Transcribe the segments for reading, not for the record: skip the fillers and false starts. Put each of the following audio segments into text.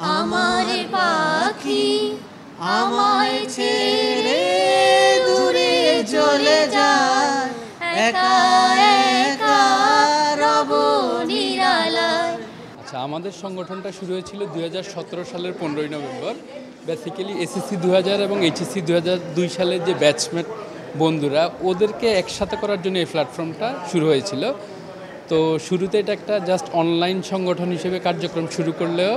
আমার পাখি আমায় ছেড়ে দূরে চলে যায়, একা একা রব নিরালায়। আচ্ছা, আমাদের সংগঠনটা শুরু হয়েছিল 2017 সালের 15ই নভেম্বর। বেসিক্যালি এসএসসি 2000 এবং এইচএসসি 2002 সালের যে ব্যাচমেট বন্ধুরা, ওদেরকে একসাথে করার জন্য এই প্ল্যাটফর্মটা শুরু হয়েছিল। তো শুরুতে এটা একটা জাস্ট অনলাইন সংগঠন হিসেবে কার্যক্রম শুরু করলেও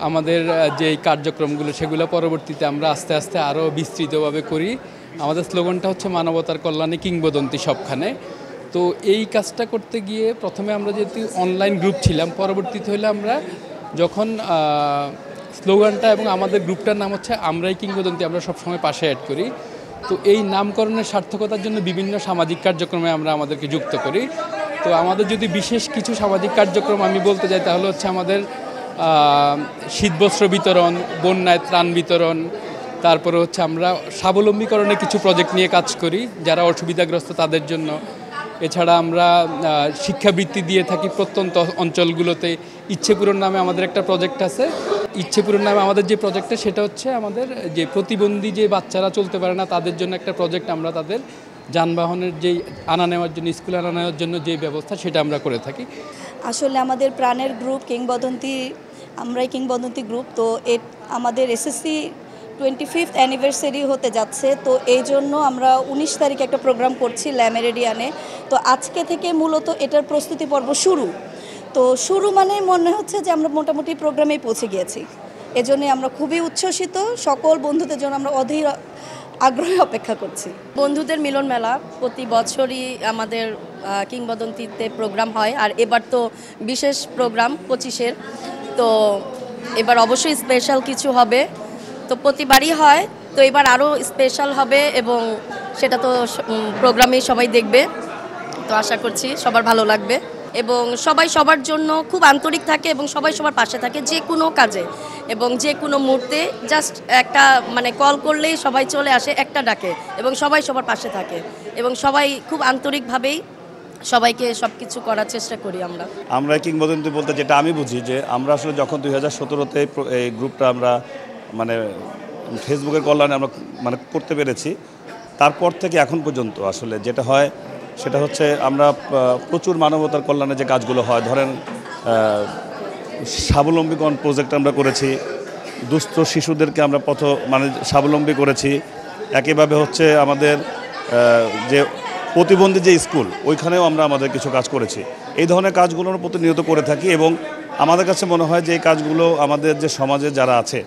আমাদের যে কার্যক্রমগুলো সেগুলো পরবর্তীতে আমরা আস্তে আস্তে আরও বিস্তৃতভাবে করি। আমাদের স্লোগানটা হচ্ছে মানবতার কল্যাণে কিংবদন্তি সবখানে। তো এই কাজটা করতে গিয়ে প্রথমে আমরা যেহেতু অনলাইন গ্রুপ ছিলাম, পরবর্তীতে হলে আমরা যখন স্লোগানটা এবং আমাদের গ্রুপটার নাম হচ্ছে আমরাই কিংবদন্তি, আমরা সবসময় পাশে অ্যাড করি। তো এই নামকরণের সার্থকতার জন্য বিভিন্ন সামাজিক কার্যক্রমে আমরা আমাদেরকে যুক্ত করি। তো আমাদের যদি বিশেষ কিছু সামাজিক কার্যক্রম আমি বলতে যাই, তাহলে হচ্ছে আমাদের শীতবস্ত্র বিতরণ, বন্যায় ত্রাণ বিতরণ, তারপরে হচ্ছে আমরা স্বাবলম্বীকরণে কিছু প্রজেক্ট নিয়ে কাজ করি যারা অসুবিধাগ্রস্ত তাদের জন্য। এছাড়া আমরা শিক্ষাবৃত্তি দিয়ে থাকি প্রত্যন্ত অঞ্চলগুলোতে। ইচ্ছেপূরণ নামে আমাদের একটা প্রজেক্ট আছে। ইচ্ছেপূরণ নামে আমাদের যে প্রজেক্টটা, সেটা হচ্ছে আমাদের যে প্রতিবন্ধী যে বাচ্চারা চলতে পারে না তাদের জন্য একটা প্রজেক্ট। আমরা তাদের যানবাহনের যেই আনা নেওয়ার জন্য, স্কুলে আনা নেওয়ার জন্য যে ব্যবস্থা, সেটা আমরা করে থাকি। আসলে আমাদের প্রাণের গ্রুপ কিংবদন্তি, আমরাই কিংবদন্তি গ্রুপ। তো আমাদের এসএসসি 25th অ্যানিভার্সারি হতে যাচ্ছে। তো এই জন্য আমরা 19 তারিখে একটা প্রোগ্রাম করছি ল্যা মেরিডিয়ানে। তো আজকে থেকে মূলত এটার প্রস্তুতি পর্ব শুরু। তো শুরু মানে মনে হচ্ছে যে আমরা মোটামুটি প্রোগ্রামেই পৌঁছে গিয়েছি। এজন্যই আমরা খুবই উচ্ছ্বসিত। সকল বন্ধুদের জন্য আমরা অধীর আগ্রহে অপেক্ষা করছি। বন্ধুদের মিলন মেলা প্রতি বছরই আমাদের কিংবদন্তিতে প্রোগ্রাম হয়, আর এবার তো বিশেষ প্রোগ্রাম 25-এর। তো এবার অবশ্যই স্পেশাল কিছু হবে। তো প্রতিবারই হয়, তো এবার আরও স্পেশাল হবে এবং সেটা তো প্রোগ্রামেই সবাই দেখবে। তো আশা করছি সবার ভালো লাগবে এবং সবাই সবার জন্য খুব আন্তরিক থাকে এবং সবাই সবার পাশে থাকে যে কোনো কাজে এবং যে কোনো মুহূর্তে। জাস্ট একটা কল করলেই সবাই চলে আসে একটা ডাকে এবং সবাই সবার পাশে থাকে এবং সবাই খুব আন্তরিকভাবেই সবাইকে সব কিছু করার চেষ্টা করি। আমরা কিংবদন্তি বলতে যেটা আমি বুঝি, যে আমরা আসলে যখন 2017-তে এই গ্রুপটা আমরা ফেসবুকের কল্যাণে আমরা করতে পেরেছি, তারপর থেকে এখন পর্যন্ত আসলে যেটা হয় সেটা হচ্ছে আমরা প্রচুর মানবতার কল্যাণে যে কাজগুলো হয়, ধরেন স্বাবলম্বীকরণ প্রজেক্ট আমরা করেছি, দুস্থ শিশুদেরকে আমরা স্বাবলম্বী করেছি। একইভাবে হচ্ছে আমাদের যে প্রতিবন্ধী যে স্কুল, ওইখানেও আমরা আমাদের কিছু কাজ করেছি। এই ধরনের কাজগুলোর প্রতিনিয়ত করে থাকি এবং আমাদের কাছে মনে হয় যে এই কাজগুলো আমাদের যে সমাজে যারা আছে,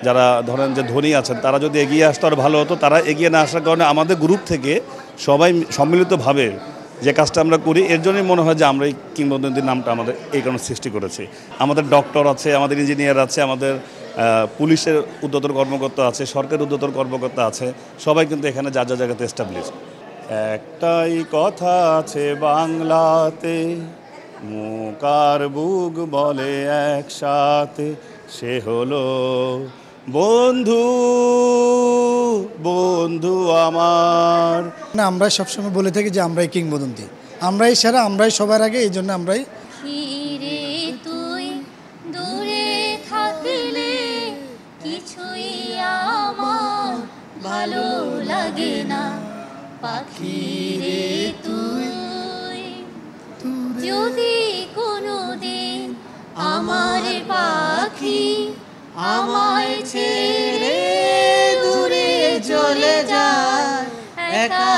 যারা ধরেন যে ধনী আছেন, তারা যদি এগিয়ে আসতো আর ভালো হতো। তারা এগিয়ে না আসার কারণে আমাদের গ্রুপ থেকে সবাই সম্মিলিতভাবে যে কাজটা আমরা করি, এর জন্যই মনে হয় যে আমরা এই কিংবদন্তির নামটা আমাদের এই কারণে সৃষ্টি করেছি। আমাদের ডক্টর আছে, আমাদের ইঞ্জিনিয়ার আছে, আমাদের পুলিশের উদ্যোতর কর্মকর্তা আছে, সরকারের উদ্যোতর কর্মকর্তা আছে, সবাই কিন্তু এখানে যার যার জায়গাতে এস্টাবলিশ। একটাই কথা আছে বাংলাতে, মুখ আর বুক বলে একসাথে, সে হলো বন্ধু, বন্ধু আমার। আমরা সবসময় বলে থাকি যে আমরাই কিংবদন্তি, আমরাই সেরা, আমরাই সবার আগে। এই জন্য আমরাই। ফিরে তুই দূরে থাকলে কিছুই আমার ভালো লাগে না, পাখি রে তুই যদি কোনোদিন আমার পাখি আমায় ছেড়ে দূরে চলে যায়, একা